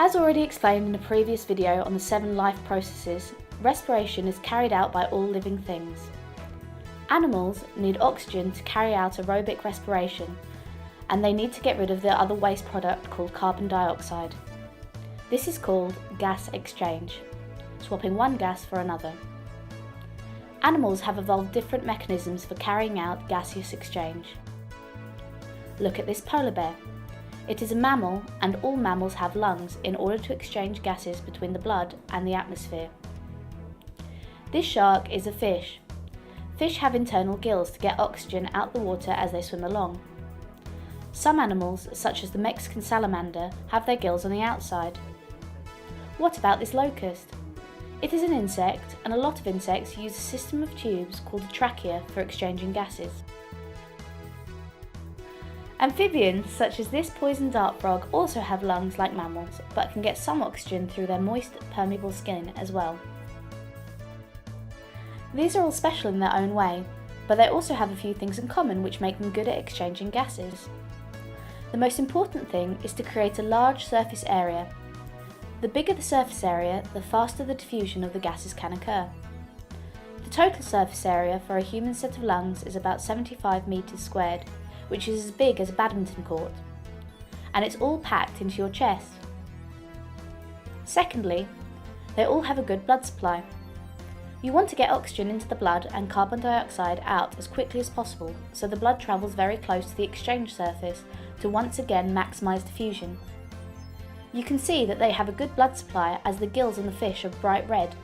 As already explained in a previous video on the 7 life processes, respiration is carried out by all living things. Animals need oxygen to carry out aerobic respiration, and they need to get rid of the other waste product called carbon dioxide. This is called gas exchange, swapping one gas for another. Animals have evolved different mechanisms for carrying out gaseous exchange. Look at this polar bear. It is a mammal, and all mammals have lungs in order to exchange gases between the blood and the atmosphere. This shark is a fish. Fish have internal gills to get oxygen out the water as they swim along. Some animals, such as the Mexican salamander, have their gills on the outside. What about this locust? It is an insect, and a lot of insects use a system of tubes called a trachea for exchanging gases. Amphibians, such as this poison dart frog, also have lungs like mammals, but can get some oxygen through their moist, permeable skin as well. These are all special in their own way, but they also have a few things in common which make them good at exchanging gases. The most important thing is to create a large surface area. The bigger the surface area, the faster the diffusion of the gases can occur. The total surface area for a human set of lungs is about 75 meters squared, which is as big as a badminton court, and it's all packed into your chest. Secondly, they all have a good blood supply. You want to get oxygen into the blood and carbon dioxide out as quickly as possible, so the blood travels very close to the exchange surface to once again maximise diffusion. You can see that they have a good blood supply as the gills on the fish are bright red.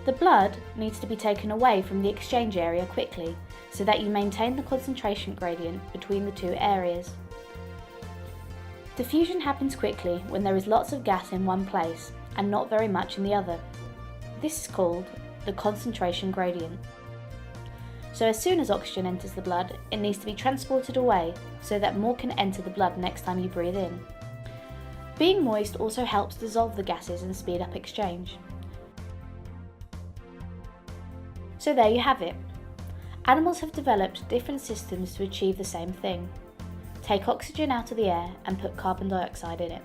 The blood needs to be taken away from the exchange area quickly, so that you maintain the concentration gradient between the two areas. Diffusion happens quickly when there is lots of gas in one place and not very much in the other. This is called the concentration gradient. So as soon as oxygen enters the blood, it needs to be transported away so that more can enter the blood next time you breathe in. Being moist also helps dissolve the gases and speed up exchange. So there you have it. Animals have developed different systems to achieve the same thing. Take oxygen out of the air and put carbon dioxide in it.